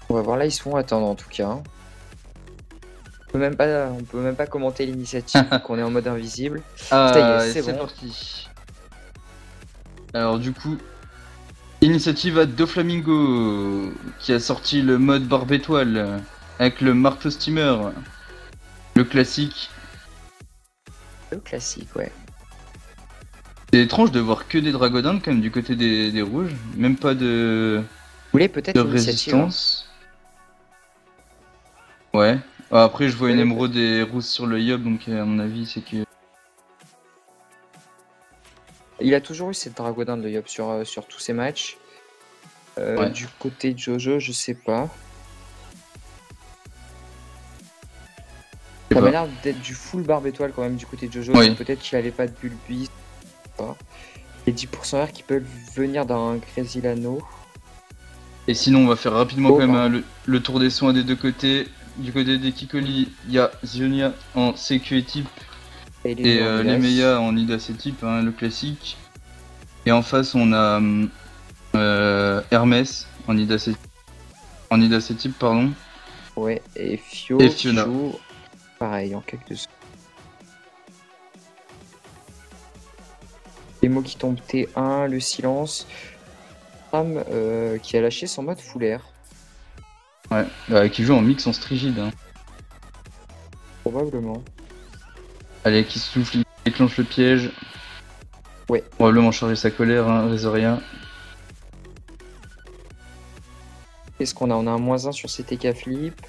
On va voir là, ils se font attendre en tout cas, hein. On peut même pas commenter l'initiative vu qu'on est en mode invisible. Ça y est, c'est C'est bon. parti. Alors du coup, initiative à Doflamingo qui a sorti le mode barbe étoile avec le Mark Steamer, le classique. Le classique, ouais. C'est étrange de voir que des dragodins quand même du côté des rouges, même pas de, Vous voulez peut-être de l'initiative, hein. résistance. Ouais. Après, je vois une Ouais, émeraude et rousse sur le yob, donc à mon avis, c'est que. Il a toujours eu cette dragodin de Yop sur tous ses matchs. Ouais. Du côté de Jojo, je sais pas. Je sais Ça m'a pas. l'air d'être du full barbe étoile quand même du côté de Jojo. Oui. Donc peut-être qu'il avait pas de Bulbis. Je sais pas. Les 10% R qui peuvent venir d'un Grezilano. Et sinon, on va faire rapidement Oh, quand même pardon. le tour des soins des deux côtés. Du côté des Kikoli, il y a Zionia en CQ et type Et les et Nuandidas. les Meia en Idas et type, hein, le classique. Et en face, on a Hermès en Idas et type, pardon. Ouais, et Fio Et qui Fiona. joue pareil en quelques. Les mots qui tombent T1, le silence. Ram qui a lâché son mode full air. Ouais, qui joue en mix en strigide. Hein. Probablement. Allez, qui souffle, il déclenche le piège. Ouais. Probablement charger sa colère, hein, Résoria. Qu'est-ce qu'on a? On a un -1 sur CTK Flip.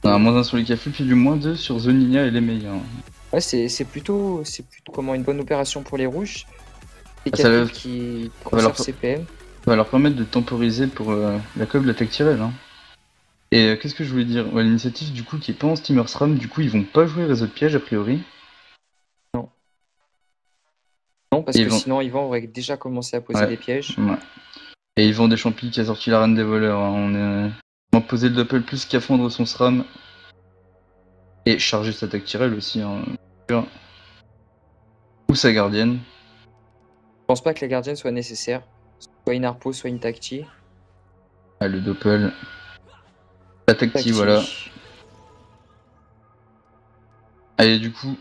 On a un -1 sur les Caflip et du -2 sur Zoninia et les Meia. Hein. Ouais, c'est plutôt comment une bonne opération pour les rouges. CTK Ça Flip va- qui va leur- conserve CPM. Ça va leur permettre de temporiser pour la cob de l'attaque Tyrell. Hein. Et qu'est-ce que je voulais dire? Ouais, l'initiative du coup qui est pas en Steamer SRAM, du coup ils vont pas jouer réseau de piège a priori. Non. Non, parce Et que ils vont. sinon Yvan aurait déjà commencé à poser Ouais. des pièges. Ouais. Et ils vendent des champis qui a sorti la reine des voleurs. Hein. On a posé le doppel plus qu'à fondre son SRAM. Et charger sa attaque Tyrell aussi. Hein. Ou sa gardienne. Je pense pas que la gardienne soit nécessaire. Soit une Harpo, soit une Tacti. Ah, le doppel. La tacti, Tacti. voilà. Allez, du coup,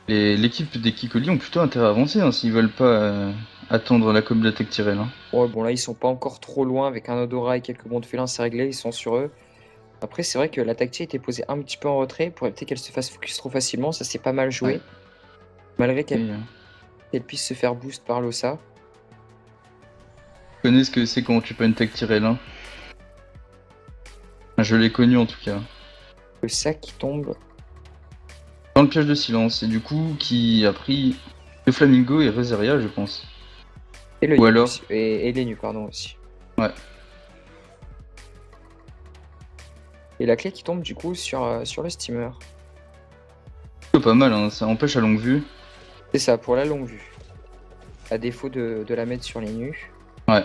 l'équipe des Kikoli ont plutôt intérêt à avancer hein, s'ils veulent pas attendre la cob de l'attaque Tyrell. Hein. Ouais, bon là ils sont pas encore trop loin avec un Odora et quelques bons de félin, c'est réglé, ils sont sur eux. Après c'est vrai que la Tacti était posée un petit peu en retrait pour éviter qu'elle se fasse focus trop facilement, ça c'est pas mal joué. Ouais. Malgré Et, qu'elle puisse se faire boost par l'Ossa. je connais ce que c'est quand tu pas une tech Tyrell. Hein. Je l'ai connu en tout cas. Le sac qui tombe. Dans le piège de silence, et du coup qui a pris le Flamingo et Reseria, je pense. Et le Ou Nu alors aussi. Et les nus, pardon aussi. Ouais. Et la clé qui tombe du coup sur le steamer. Plutôt pas mal, hein, ça empêche à longue vue. C'est ça, pour la longue vue. À défaut de la mettre sur les nus. Ouais.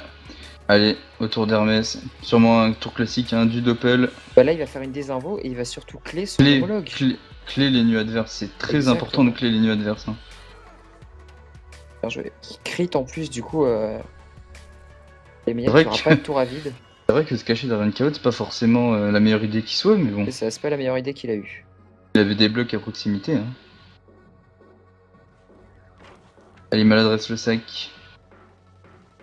Allez, au tour d'Hermès. Sûrement un tour classique, hein, du doppel. Bah là il va faire une désinvo et il va surtout clé son Clé, homologue. clé les nus adverses. C'est très Exactement. important de clé les nus adverses. Hein. Bien joué. Qui crit en plus du coup. Les meilleurs vrai qui aura que- pas de tour à vide. C'est vrai que se cacher derrière une carotte, c'est pas forcément la meilleure idée qui soit, mais bon. Et ça, c'est pas la meilleure idée qu'il a eue. Il avait des blocs à proximité. Hein. Allez, maladresse le sac.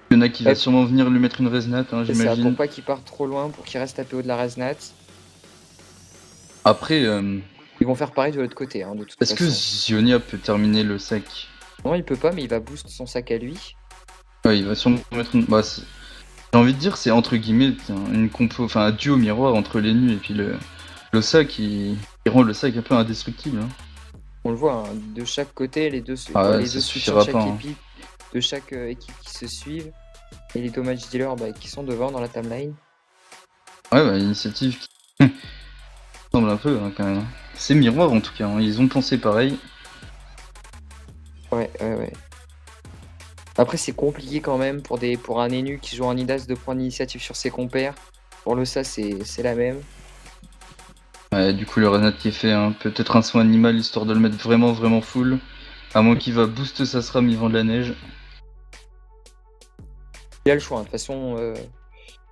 Il y en a qui va Ouais. sûrement venir lui mettre une resnat, hein, C'est ça, j'imagine. pour pas qu'il parte trop loin, pour qu'il reste à PO de la Resnat. Après, Ils vont faire pareil de l'autre côté, hein, de toute est-ce que façon. Zionia peut terminer le sac? Non, il peut pas, mais il va boost son sac à lui. Ouais, il va sûrement mettre une. Bah, j'ai envie de dire, c'est entre guillemets une compo, enfin un duo miroir entre les nus et puis le sac qui rend le sac un peu indestructible. Hein. On le voit, hein, de chaque côté, les deux, Ah ouais, les ça deux soutiens suffira de chaque pas. Hein. équipe, de chaque équipe qui se suivent. Et les damage dealers qui sont devant dans la timeline. Ouais, bah, l'initiative qui semble un peu hein, quand même. C'est miroir en tout cas, hein. Ils ont pensé pareil. Ouais. Après, c'est compliqué quand même pour un Enu qui joue en Idas de prendre l'initiative sur ses compères. Pour le ça, c'est la même. Ouais, du coup, le Renat qui est fait, hein, peut-être un soin animal histoire de le mettre vraiment vraiment full. À moins qu'il va boost sa SRAM, il vend de la neige. Il a le choix, hein. De toute façon,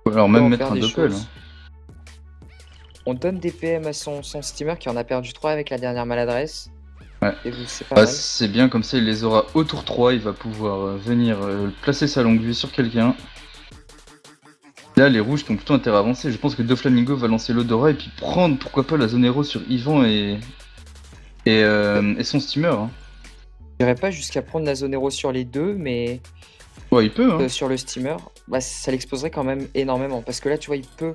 Alors on peut même en mettre faire un des doppel. choses. On donne des PM à son steamer qui en a perdu 3 avec la dernière maladresse. Ouais. Et c'est pas Bah, mal. c'est bien, comme ça il les aura au tour 3, il va pouvoir venir placer sa longue vue sur quelqu'un. Là les rouges ont plutôt intérêt à avancer, je pense que Doflamingo va lancer l'Odora et puis prendre pourquoi pas la zone héros sur Yvan et son steamer. Hein. J'irai pas jusqu'à prendre la zone héros sur les deux, mais Ouais il peut hein. sur le steamer, bah, ça l'exposerait quand même énormément. Parce que là, tu vois, il peut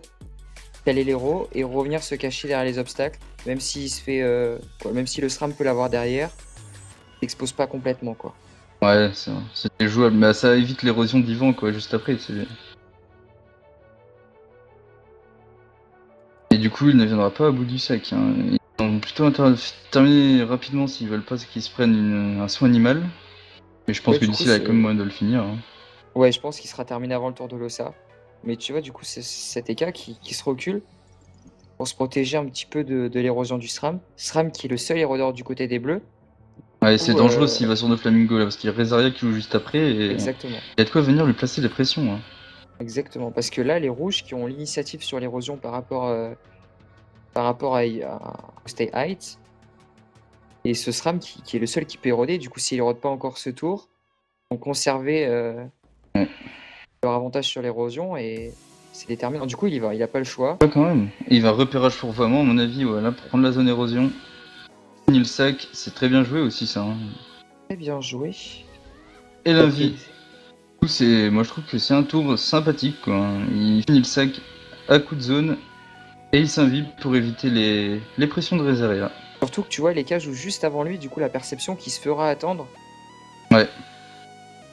caler l'héros et revenir se cacher derrière les obstacles. Même s'il se fait. Même si le SRAM peut l'avoir derrière, il s'expose pas complètement, quoi. Ouais c'est jouable, mais ça évite l'érosion d'Yvan quoi juste après. Et du coup il ne viendra pas à bout du sac. Hein. Ils ont plutôt intérêt à terminer rapidement s'ils veulent pas qu'ils se prennent un soin animal. Mais je pense Ouais, que du d'ici coup, là il y a quand même moyen de le finir. Hein. ouais, je pense qu'il sera terminé avant le tour de l'Ossa. Mais tu vois, du coup, c'est cet EK qui se recule pour se protéger un petit peu de l'érosion du SRAM. SRAM qui est le seul érodeur du côté des bleus. Ouais, c'est Ou, dangereux s'il va sur Doflamingo là, parce qu'il y a Rezaria qui joue juste après et il exactement. y a de quoi venir lui placer des pressions. Hein. Exactement. Parce que là, les rouges qui ont l'initiative sur l'érosion par rapport à Stay Heights, et ce SRAM qui est le seul qui peut éroder, du coup, s'il érode pas encore ce tour, ont conservé Ouais. leur avantage sur l'érosion et c'est déterminant. Du coup, il y va, il a pas le choix. Ouais, quand même. Et il va repérage pour vraiment, à mon avis, voilà, pour prendre la zone érosion. Finit le sac, c'est très bien joué aussi ça. Hein. Très bien joué. Et la vie. Du coup, moi je trouve que c'est un tour sympathique quoi. Hein. Il finit le sac à coup de zone et il s'invibe pour éviter les pressions de Rezaria. Surtout que tu vois, les cas jouent juste avant lui, du coup, la perception qui se fera attendre. Ouais.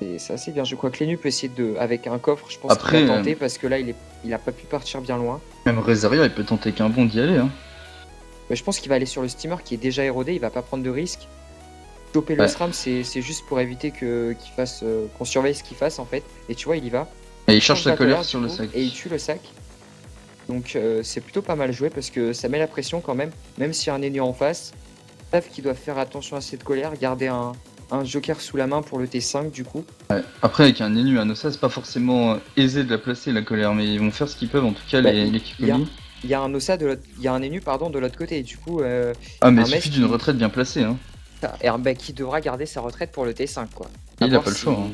Et c'est assez bien. Je crois que Lenu peut essayer de. Avec un coffre, je pense Après, qu'il va tenter parce que là, il a pas pu partir bien loin. même Rezaria, il peut tenter qu'un bond d'y aller. Hein. Mais je pense qu'il va aller sur le steamer qui est déjà érodé, il va pas prendre de risque. Choper le Ouais. SRAM, c'est juste pour éviter qu'il fasse, qu'on surveille ce qu'il fasse en fait. Et tu vois, il y va. Et il charge sa colère du sur le coup, sac. et il tue le sac. Donc c'est plutôt pas mal joué parce que ça met la pression quand même, même s'il y a un ennemi en face. Ils savent qu'ils doivent faire attention à cette colère, garder un joker sous la main pour le T5 du coup. Ouais. Après, avec un Enu Anosa, c'est pas forcément aisé de la placer la colère, mais ils vont faire ce qu'ils peuvent, en tout cas, Bah, les Kikomi. Il y a un Ossa il y a un Enu pardon de l'autre côté. Du coup, Ah, mais il Hermès suffit d'une retraite bien placée. Hein. qui devra garder sa retraite pour le T5 quoi. Et il a voir pas le choix. Hein.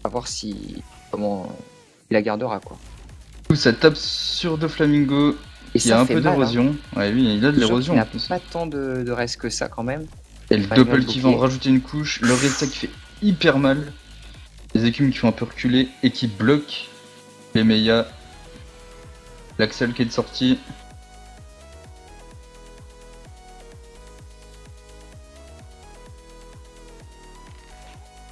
À voir si comment il la gardera quoi. Du coup, ça tape sur Doflamingo, Et qui a ça un fait peu mal, hein. d'érosion. Ouais, lui, il a de l'érosion Il en n'a plus. pas tant de reste que ça quand même. Et le Ouais, doppel mal qui va en bouclier. rajouter une couche, le Reza qui fait hyper mal. Les écumes qui font un peu reculer et qui bloquent les Meia. L'Axel qui est de sortie.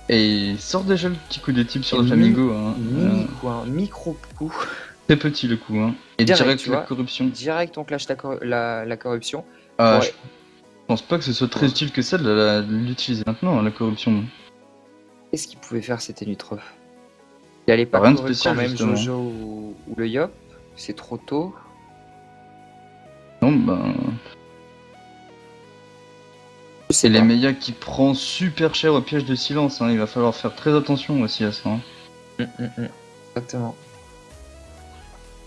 Et il sort déjà le petit coup des types sur le Flamingo. Hein. Mini coup, un micro coup. Très petit le coup. Hein. Et direct tu la vois. corruption. Direct on clash la corruption. Ah, Ouais. je pense pas que ce soit très utile que ça de l'utiliser maintenant, hein, la corruption. Qu'est-ce qu'il pouvait faire cet Enutrov? Il allait pas Rien de corrupt spécial, quand même justement. Jojo ou le Yop. C'est trop tôt. Non, ben. Je sais Et les pas. Meia qui prend super cher au piège de silence, hein. Il va falloir faire très attention aussi à ça. Hein. Exactement.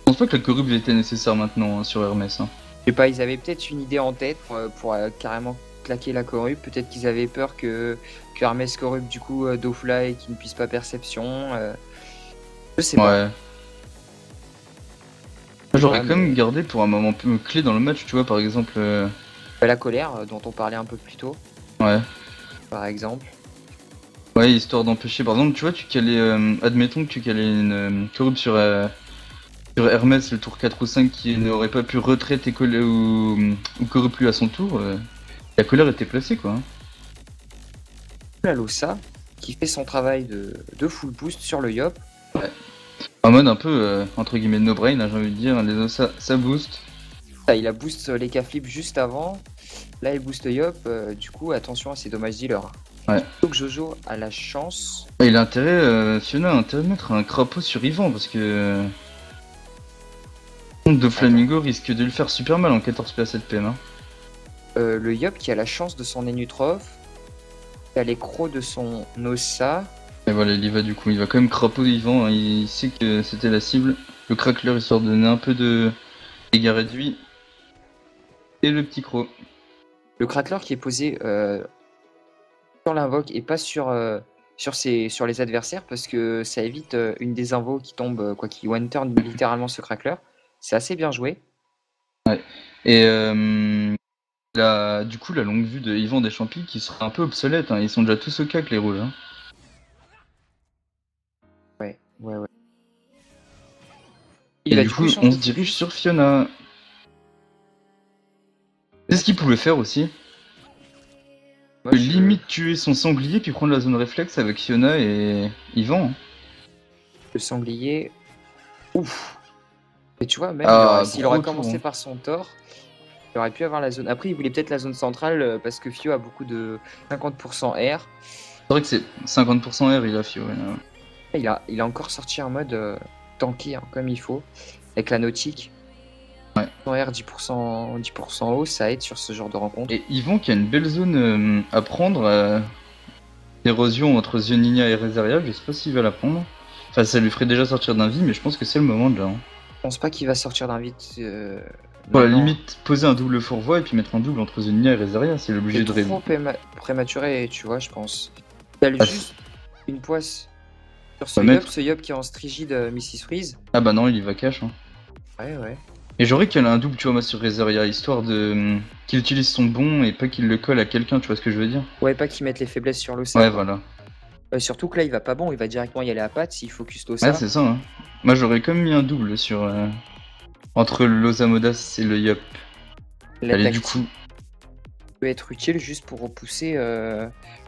Je pense pas que la corruption était nécessaire maintenant hein, sur Hermès. Hein. Je sais pas, ils avaient peut-être une idée en tête pour carrément claquer la corrup. Peut-être qu'ils avaient peur que Hermès corrupt du coup Dofla et qu'il ne puisse pas perception. Je sais pas. Ouais. J'aurais Ouais, quand même mais- gardé pour un moment plus clé dans le match, tu vois, par exemple. La colère dont on parlait un peu plus tôt, Ouais. par exemple. Ouais, histoire d'empêcher. Par exemple, tu vois, tu calais. Admettons que tu calais une corrup sur Hermès le tour 4 ou 5 qui n'aurait pas pu retraite et coller ou corrup lui à son tour. La colère était placée, quoi. Hein. La Losa qui fait son travail de full boost sur le Yop. En mode un peu, entre guillemets, no-brain, hein, j'ai envie de dire. Les os, ça boost. Là, il a boost les K-flip juste avant. Là, il booste Yop. Du coup, attention à ces dommages dealers. Ouais. Donc Jojo a la chance. Et il a intérêt, Fiona a intérêt de mettre un crapaud sur Yvan parce que. De Flamingo risque de lui faire super mal en 14 PA 7 PM. Hein. Le Yop qui a la chance de son Enutrov. Qui a les crocs de son Ossa. Et voilà, il y va du coup. Il va quand même crapaud Yvan, hein. Il sait que c'était la cible. Le crackler histoire de donner un peu de dégâts réduits. Et le petit croc. Le crackler qui est posé sur l'invoque et pas sur les adversaires parce que ça évite une des invos qui tombe, qui one turn littéralement ce crackler. C'est assez bien joué. Et du coup, la longue vue de Yvan des Champis qui sera un peu obsolète. Hein. Ils sont déjà tous au cac, les rouges. Hein. Ouais. Et va du coup, changer on de se dirige focus. sur Fiona. C'est ce qu'il pouvait faire aussi. Moi, Limite tuer son sanglier puis prendre la zone réflexe avec Fiona et Yvan. Hein. Le sanglier. Ouf. Et tu vois, même s'il gros aurait tour, commencé hein. par son tort, il aurait pu avoir la zone. Après, il voulait peut-être la zone centrale parce que Fio a beaucoup de 50% R. C'est vrai que c'est 50% R, il a Fio. Ouais. Il a encore sorti un mode tanké hein, comme il faut, avec la nautique. Ouais. En R 10% haut, ça aide sur ce genre de rencontre. Et Yvan qui a une belle zone à prendre. D'érosion entre Zioninja et Rezaria, je sais pas s'il va la prendre. Enfin, ça lui ferait déjà sortir d'un vie, mais je pense que c'est le moment de là. Hein. Je pense pas qu'il va sortir d'un vite. Pour la limite, poser un double fourvoie et puis mettre un double entre Zioninja et Rezaria, c'est l'obligé de C'est trop prématuré, tu vois, je pense. Il a juste une poisse sur ce Yop qui est en strigide Mrs. Freeze. Ah bah non, il y va cash. Hein. Ouais. Et j'aurais qu'elle a un double, tu vois, moi sur Rezaria, histoire de qu'il utilise son bon et pas qu'il le colle à quelqu'un, tu vois ce que je veux dire? Ouais, pas qu'il mette les faiblesses sur l'Osa. Ouais, voilà. Surtout que là, il va pas bon, il va directement y aller à patte s'il focus l'Osa. Ouais, c'est ça. Hein. Moi, j'aurais quand même mis un double sur entre l'Osa Modas et le Yop. Allez, du coup. Peut être utile juste pour repousser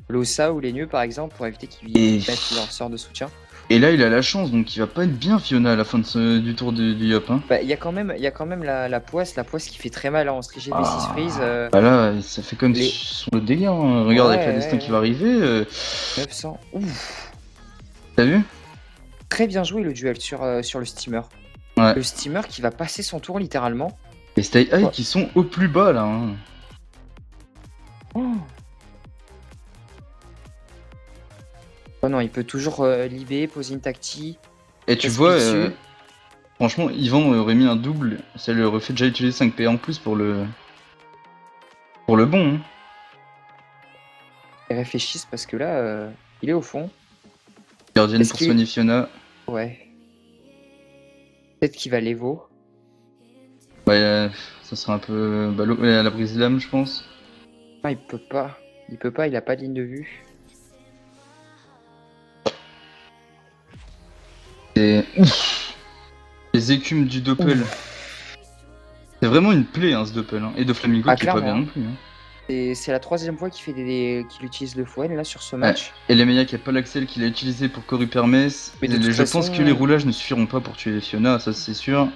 l'Osa ou les nœuds par exemple pour éviter qu'ils mettent leur sort de soutien. Et là il a la chance donc il va pas être bien Fiona à la fin du tour du Yop. Hein. Bah, il y a quand même la poisse qui fait très mal hein, en Strigid Mrs. Freeze. Bah là ça fait comme sur le délire. Hein. Regarde avec la destin qui va arriver. 900. Ouf. T'as vu? Très bien joué le duel sur le steamer. Ouais. Le steamer qui va passer son tour littéralement. Les Stay High qui sont au plus bas là. Hein. Oh non, il peut toujours libérer, poser une tactique. Et tu vois, franchement, Yvan aurait mis un double, ça lui aurait fait déjà utiliser 5 PA en plus pour le bon. Hein. Ils réfléchissent parce que là, il est au fond. Gardienne pour soigner Fiona. Ouais. Peut-être qu'il va l'Evo. Ouais, ça sera un peu ballot. À la brise d'âme, je pense. Non, il peut pas. Il a pas de ligne de vue. Et les écumes du Doppel. C'est vraiment une plaie hein, ce Doppel. Hein. Et de Flamingo qui est pas bien non plus. Hein. C'est la 3ème fois qu'il utilise le Fouen là sur ce match. Ouais. Et Lemeya qui a pas l'axel qu'il a utilisé pour Corrupter Hermès. Mais je pense que les roulages ne suffiront pas pour tuer les Fiona, ça c'est sûr.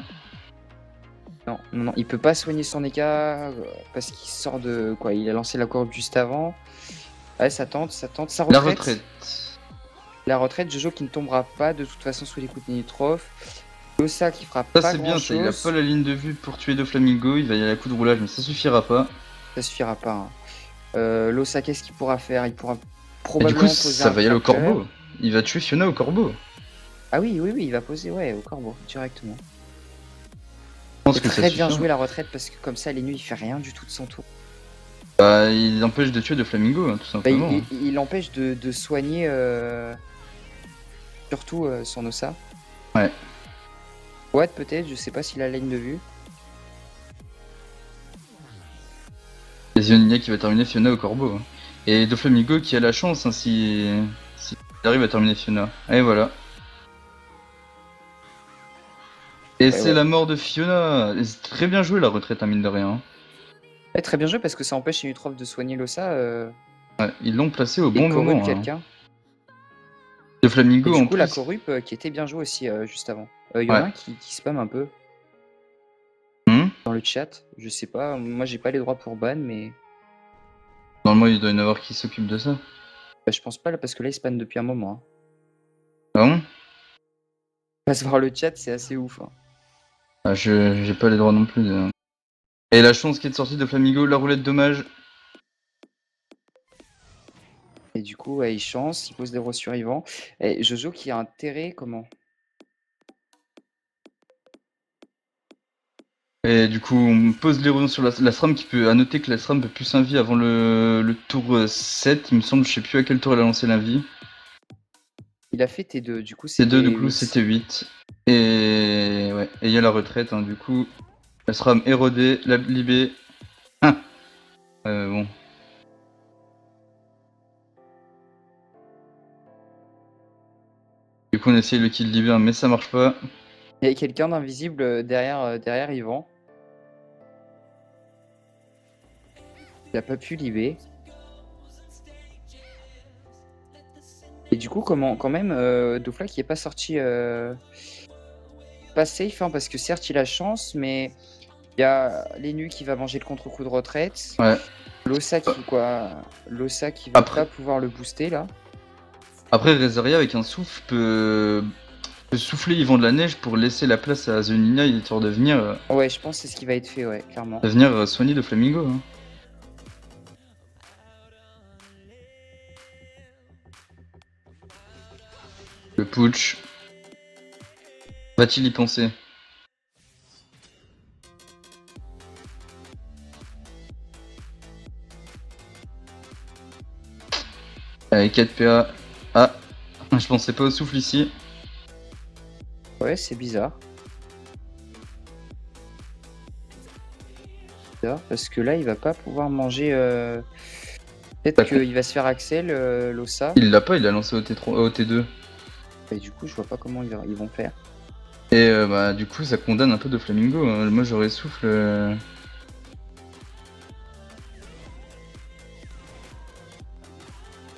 Non, il peut pas soigner son écart parce qu'il sort de quoi. Il a lancé la corrupte juste avant. Ouais, ça tente, sa retraite. La retraite, Jojo qui ne tombera pas de toute façon sous les coups de Nitrov. L'Osa qui fera pas c'est bien, ça, il a pas la ligne de vue pour tuer Doflamingo, il va y aller à coup de roulage, mais ça suffira pas. Ça suffira pas. Hein. L'Osa, qu'est-ce qu'il pourra faire? Il pourra probablement poser ça va y aller au corbeau. Il va tuer Fiona au corbeau. Ah oui, il va poser au corbeau, directement. Je pense que très bien joué la retraite parce que comme ça, les nuits, il fait rien du tout de son tour. Bah, il empêche de tuer Doflamingo, hein, tout simplement. Il empêche de soigner surtout son Osa. Ouais. Watt peut-être, je sais pas s'il a la ligne de vue. Et Zioninja qui va terminer Fiona au corbeau. Hein. Et Doflamingo qui a la chance hein, si il arrive à terminer Fiona. Et voilà. Et c'est la mort de Fiona. C'est très bien joué la retraite à mine de rien. Ouais, très bien joué parce que ça empêche les Nutrov de soigner l'Osa. Ouais, ils l'ont placé au bon moment. Quelqu'un. Doflamingo en plus. La corrupe qui était bien jouée aussi juste avant. Il y en a un qui spam un peu. Dans le chat, je sais pas, moi j'ai pas les droits pour ban mais... Normalement il doit y en avoir qui s'occupe de ça. Bah, je pense pas là parce que là il spam depuis un moment. Hein. Ah bon? Passe voir le chat, c'est assez ouf. Hein. Ah, j'ai pas les droits non plus. Et la chance qui est sortie de Flamingo, la roulette dommage. Et du coup, ouais, il chance, il pose des héros sur Yvan. Et Jojo qui a intérêt, comment? Et du coup, on pose l'érosion sur la SRAM qui peut. À noter que la SRAM peut plus s'invie avant le tour 7, il me semble, je sais plus à quel tour elle a lancé l'invie. Il a fait T2, du coup T2, c'était du coup, 8. c'était 8. Et ouais, et il y a la retraite, hein, du coup. La SRAM érodée, la libé. Ah bon. Du coup, on essaye le kill libé, mais ça marche pas. Il y a quelqu'un d'invisible derrière Yvan. Il a pas pu libérer. Et du coup, comment, quand même, Dofla qui est pas sorti pas safe, hein, parce que certes il a chance, mais il y a Lenu qui va manger le contre-coup de retraite. Ouais. Losa qui va Après. pas pouvoir le booster là. Après, Rezaria avec un souffle peut souffler Yvan de la Neige pour laisser la place à The Ninja histoire de venir, Ouais, je pense que c'est ce qui va être fait, ouais, clairement. soigner de Flamingo. Hein. Le putsch. Va-t-il y penser? Allez, 4 PA. Ah, je pensais pas au souffle ici. Ouais, c'est bizarre. Parce que là, il va pas pouvoir manger. Peut-être qu'il va se faire Axel, Losa. Il l'a pas, il l'a lancé au T2. Et du coup, je vois pas comment ils vont faire. Et bah, du coup, ça condamne un peu de Flamingo. Hein. Moi, j'aurais souffle.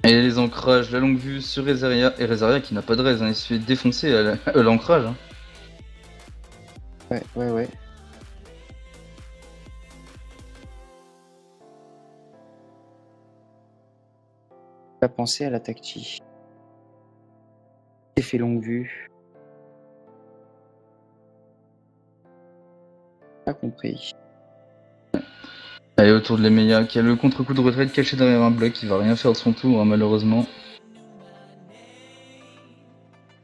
Et les ancrages, la longue vue sur Rezaria. Et Rezaria qui n'a pas de raise, hein. Il se fait défoncer à l'ancrage. Hein. Ouais. Pas penser à la tactique. Effet longue vue. Pas compris. Allez, autour de l'Emeya, qui a le contre-coup de retraite caché derrière un bloc, il va rien faire de son tour, hein, malheureusement.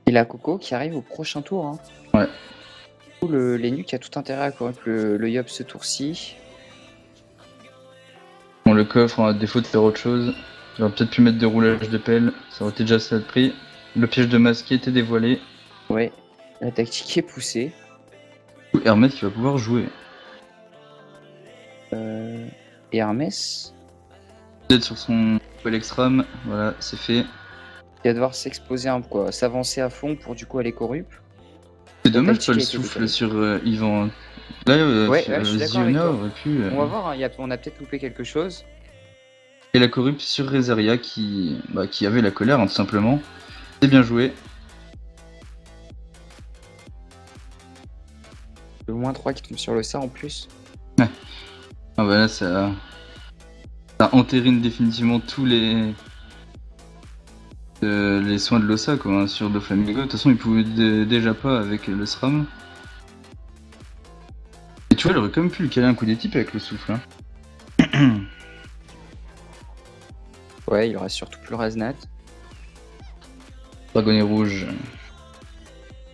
Et la Coco qui arrive au prochain tour. Hein. Ouais. Du coup, Lenu qui a tout intérêt à corrupre le Yop ce tour-ci. Bon, le coffre, à défaut de faire autre chose, j'aurais peut-être pu mettre des roulages de pelle, ça aurait été déjà ça de prix. Le piège de masque qui était dévoilé. Ouais, la tactique est poussée. Hermès qui va pouvoir jouer. Et Hermès Peut-être sur son Extram, voilà, c'est fait. il va devoir s'exposer s'avancer à fond pour du coup aller corrupre. C'est dommage tactique pas le a été souffle décalée. sur Yvan. Là, Ouais, je suis d'accord avec Ziona toi. aurait pu. On va voir, hein, on a peut-être loupé quelque chose. Et la corrupe sur Rezaria qui avait la colère, hein, tout simplement. C'est bien joué. Le moins 3 qui tombe sur le ça en plus. Ah bah là, ça entérine définitivement tous les soins de l'Ossa quoi, hein, sur Doflamingo. De toute façon, il pouvait déjà pas avec le SRAM. Et tu vois, il aurait quand même pu lui caler un coup d'équipe avec le souffle. Hein. Ouais, il y aura surtout plus Raznat. Dragonnet rouge.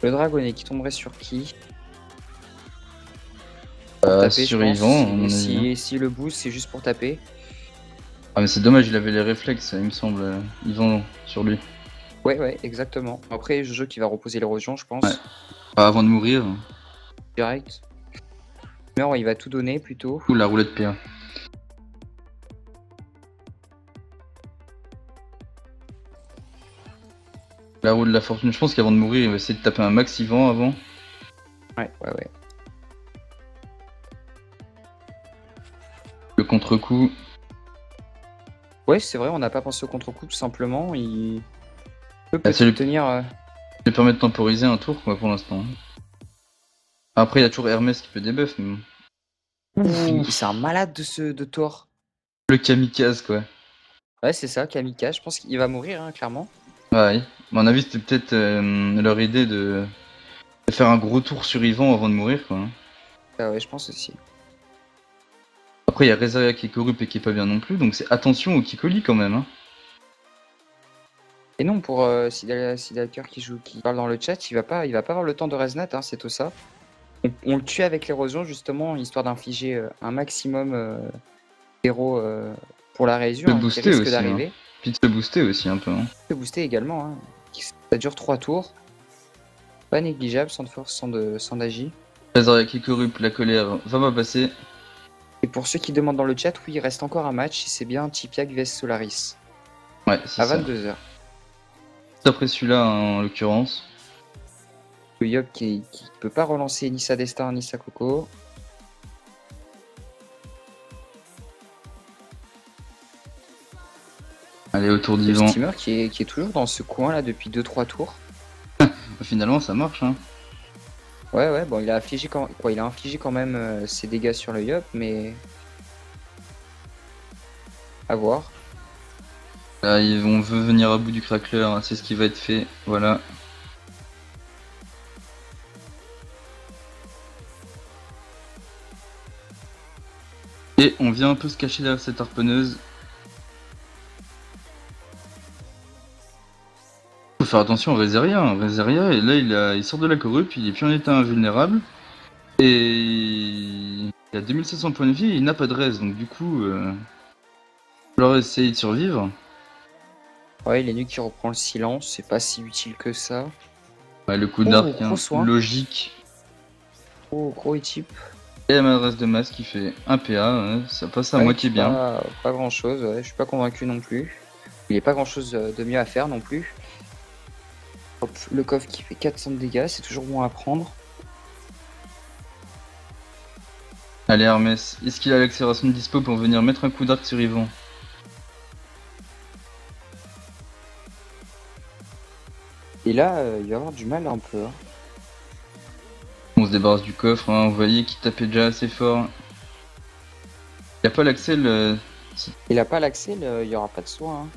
Le dragonnet qui tomberait sur qui? Taper, sur Yvan, à mon avis. Si le boost c'est juste pour taper. Ah mais c'est dommage, il avait les réflexes, il me semble, Yvan sur lui. Ouais, exactement. Après, Jojo qui va reposer l'érosion, je pense. Ouais. Avant de mourir. Direct. Non, il va tout donner plutôt. Ou la roulette PA. La roue de la fortune, je pense qu'avant de mourir, il va essayer de taper un max Yvan avant. Ouais. Le contre-coup. Ouais, c'est vrai, on n'a pas pensé au contre-coup tout simplement. Il peut ça lui tenir. Ça lui permet de temporiser un tour quoi pour l'instant. Après, il y a toujours Hermès qui peut débuff. Mais... C'est un malade de Thor. Le kamikaze quoi. Ouais, c'est ça, Kamika. Je pense qu'il va mourir, hein, clairement. Ouais. À mon avis, c'était peut-être leur idée de faire un gros tour sur Yvan avant de mourir quoi. Ah ouais, je pense aussi. Après, il y a Rezaria qui est corrupt et qui est pas bien non plus, donc c'est attention au Kikoli quand même. Hein. Et non, pour Sidaker qui parle dans le chat, il va pas avoir le temps de Resnat, hein, c'est tout ça. On le tue avec l'érosion justement, histoire d'infliger un maximum d'héros pour la région De qui booster risque aussi, d'arriver. Puis de se booster aussi un peu. Hein. De booster également, hein. Ça dure 3 tours. Pas négligeable, sans de force, sans d'agi. Rezaria qui corrupte, la colère va pas passer. Et pour ceux qui demandent dans le chat, oui, il reste encore un match, et c'est bien Tipiak vs Solaris. Ouais, c'est À ça. 22h. C'est après celui-là en l'occurrence. Le Yob qui peut pas relancer ni sa Destin ni sa Coco. Allez, autour Le d'Ivan. Steamer qui est toujours dans ce coin là depuis 2-3 tours. Finalement, ça marche. Hein. Ouais, bon, il a infligé quand même ses dégâts sur le Yop, mais. À voir. Là, on veut venir à bout du crackler, hein, c'est ce qui va être fait. Voilà. Et on vient un peu se cacher derrière cette harponneuse. Faut faire attention à Rezaria. Hein. Rezaria, et là, il sort de la corrupe, il est plus en état invulnérable. Et il a 2700 points de vie et il n'a pas de res, donc du coup, il va falloir essayer de survivre. Ouais, il est nu qui reprend le silence, c'est pas si utile que ça. Ouais, le coup d'arc, gros hein, soin. logique. Gros équipe. Et la maladresse de masse qui fait un PA, ouais, ça passe à moitié bien. Pas grand chose, ouais, je suis pas convaincu non plus. Il n'y a pas grand chose de mieux à faire non plus. Hop, le coffre qui fait 400 de dégâts, c'est toujours bon à prendre. Allez Hermès, est-ce qu'il a l'accélération de dispo pour venir mettre un coup d'arc sur Yvan? Et là, il va avoir du mal un peu. Hein. On se débarrasse du coffre, hein, vous voyez qu'il tapait déjà assez fort. Il a pas l'accel. Il a pas l'accel, il y aura pas de soin. Hein.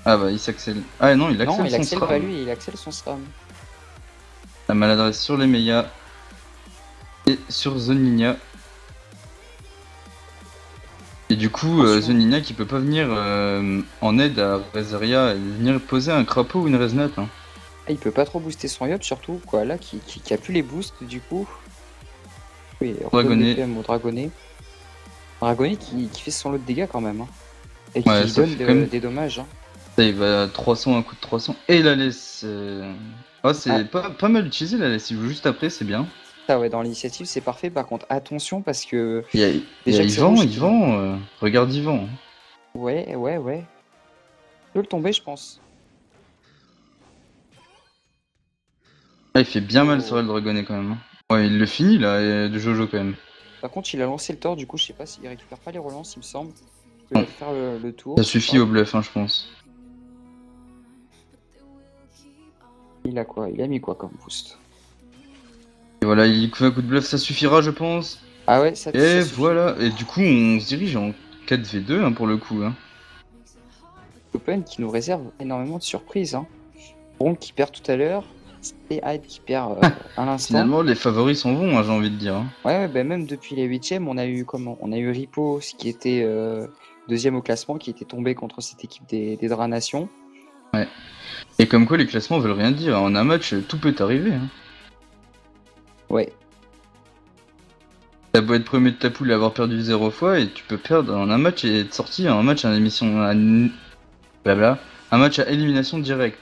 Ah bah il s'accèle. Ah non, il accèle non, il son accèle SRAM. pas lui, il accèle son SRAM. La maladresse sur les Meia. Et sur Zoninia. Et du coup, Zoninia qui peut pas venir en aide à Rezaria et venir poser un crapaud ou une Resnat. Hein. Ah, il peut pas trop booster son Yop, surtout, quoi, là, qui a plus les boosts, du coup. Oui, Dragonnet. DPM au Dragonnet. Dragonnet qui fait son lot de dégâts quand même. Hein. Et Ouais, qui ça donne fait quand même- des dommages. Hein. Ça, il va à 300, un coup de 300. Et la laisse. Ah, c'est pas mal utilisé la laisse. Il joue juste après, c'est bien. Ça, ouais, dans l'initiative, c'est parfait. Par contre, attention parce que. Il y a Déjà que c'est Yvan, rouge regarde Yvan. Ouais. Je peux le tomber, je pense. Ah, il fait bien mal sur le Dragonnet quand même. Hein. Ouais, il le finit là, de Jojo quand même. Par contre, il a lancé le tort, du coup, je sais pas s'il récupère pas les relances, il me semble. Il Non. va faire le tour. Ça suffit au bluff, hein, je pense. Il a quoi? Il a mis quoi comme boost? Et voilà, il fait un coup de bluff, ça suffira, je pense. Ah ouais, ça Et suffit. voilà, et du coup, on se dirige en 4v2 hein, pour le coup. Hein. Open qui nous réserve énormément de surprises. Hein. Bronk qui perd tout à l'heure. Et Hyde qui perd à l'instant. Finalement, les favoris sont bons, hein, j'ai envie de dire. Hein. Ouais, bah même depuis les 8ème, on a eu Ripo, qui était deuxième au classement, qui était tombé contre cette équipe des Dranation. Ouais. Et comme quoi, les classements veulent rien dire. En un match, tout peut arriver. Hein. Ouais. T'as beau être premier de ta poule et avoir perdu 0 fois, et tu peux perdre en un match et être sorti en un match à émission à... Blabla. Un match à élimination directe.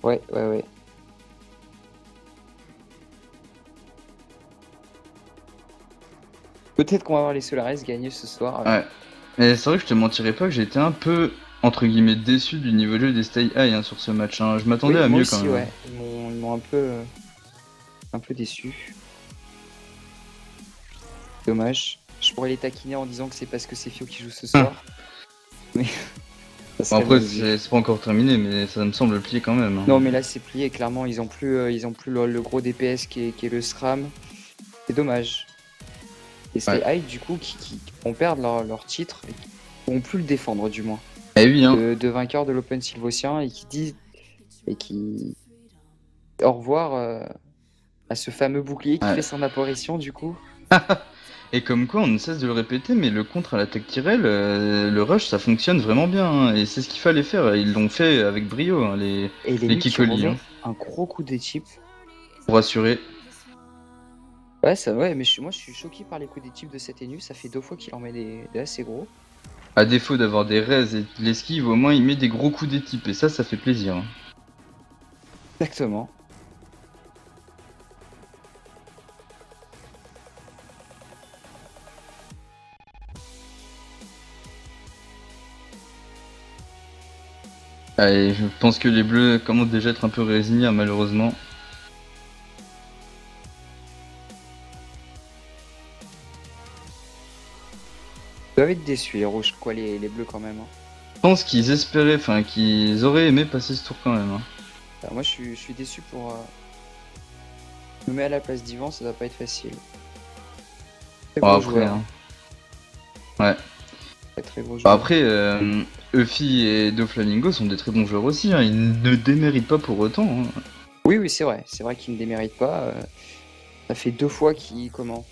Ouais. Peut-être qu'on va voir les Solaris gagner ce soir. Ouais. Et c'est vrai que je te mentirais pas que j'ai été un peu, entre guillemets, déçu du niveau de jeu des Stay High hein, sur ce match. Hein. Je m'attendais à moi mieux aussi, quand même. Ouais. Ils m'ont un peu déçu. Dommage. Je pourrais les taquiner en disant que c'est parce que c'est Fio qui joue ce soir. Mais Bon, après, c'est pas encore terminé, mais ça me semble plié quand même. Hein. Non, mais là c'est plié. Clairement, ils ont plus le gros DPS qui est le SRAM. C'est dommage. Et c'est Hyde du coup qui vont perdre leur titre et qui pourront plus le défendre du moins. Eh oui, hein. De vainqueur de l'Open Sylvocien et qui au revoir à ce fameux bouclier qui fait son apparition du coup. Et comme quoi, on ne cesse de le répéter, mais le contre à l'attaque Tyrell, le rush, ça fonctionne vraiment bien. Hein, et c'est ce qu'il fallait faire. Ils l'ont fait avec brio, hein, les Et Kikoli. Hein, un gros coup d'équipe. pour assurer. Ouais, ça, ouais, mais moi je suis choqué par les coups d'équipe de cet Enu. Ça fait 2 fois qu'il en met des assez gros. À défaut d'avoir des raises et de l'esquive, au moins il met des gros coups des types. Et ça fait plaisir. Hein. Exactement. Allez, je pense que les bleus commencent déjà à être un peu résignés, malheureusement. Ils doivent être déçus, les rouges, quoi, les bleus quand même. Hein. Je pense qu'ils espéraient, enfin qu'ils auraient aimé passer ce tour quand même. Hein. Alors, moi je suis déçu pour... Je me mets à la place d'Ivan, ça doit pas être facile. Très Bon, gros après, joueur. hein. Ouais. Très gros Bah, joueur. après, Euphie et Doflamingo sont des très bons joueurs aussi. Hein. Ils ne déméritent pas pour autant. Hein. Oui, c'est vrai. C'est vrai qu'ils ne déméritent pas. Ça fait 2 fois qu'ils... Comment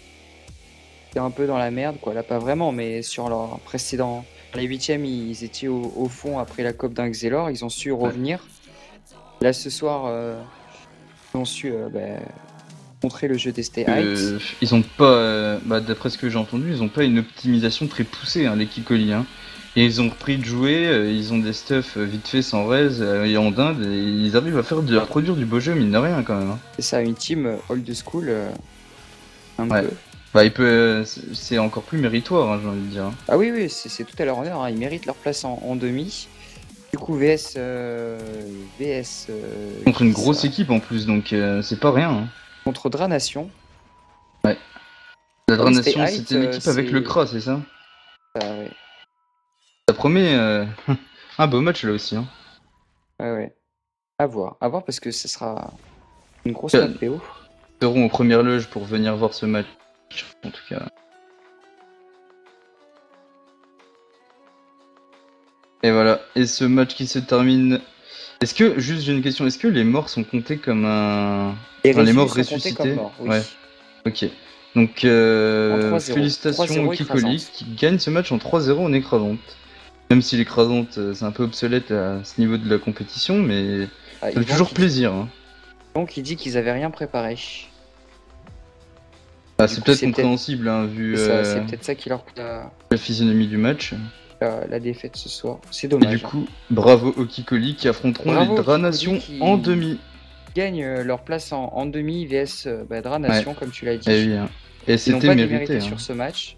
c'est un peu dans la merde, quoi. Là, pas vraiment, mais sur leur précédent... Les 8ème, ils étaient au fond après la COP d'un Xelor. Ils ont su revenir. Là, ce soir, ils ont su montrer le jeu des Stay Heights. Ils ont pas, d'après ce que j'ai entendu, ils ont pas une optimisation très poussée, hein, les Kikoli. Hein. Et ils ont repris de jouer, ils ont des stuffs vite fait sans raise et en dinde, et ils arrivent à produire du beau jeu, mine de rien quand même. Hein. C'est ça, une team old school, un Ouais. peu. Bah, c'est encore plus méritoire, hein, j'ai envie de dire. Hein. Ah oui, c'est tout à leur honneur. Hein. Ils méritent leur place en demi. Du coup, VS. Contre une qui grosse ça équipe en plus, donc c'est pas rien. Hein. Contre Dranation. Ouais. La Ah oui, Stay Dranation, Heights, c'était l'équipe avec le Kra, c'est ça? Ouais. Ça promet un beau match là aussi. Hein. Ouais. À voir parce que ce sera une grosse Euh, map PO. Ils seront aux premières loges pour venir voir ce match, en tout cas. Et voilà, et ce match qui se termine. Est-ce que, juste j'ai une question, est-ce que les morts sont comptés comme un. Enfin, les morts sont comptés ressuscités comme morts, oui. Ouais, ok. Donc, 3-0. félicitations aux 3-0 Kikoli écrasante. qui gagnent ce match en 3-0 en écrasante. Même si l'écrasante, c'est un peu obsolète à ce niveau de la compétition, mais ça fait toujours plaisir. Hein. Donc il dit qu'ils avaient rien préparé. Ah, c'est peut-être compréhensible, hein, vu c'est peut-être ça qui leur coûte la physionomie du match. La défaite ce soir. C'est Et dommage. du coup, bravo aux Kikoli qui affronteront Bravo les aux Dranation Kikoli qui en demi. gagnent leur place en demi vs Dranation, comme tu l'as dit. Et oui, hein. Et Ils n'ont c'était pas mérité. démérité Hein. sur ce match.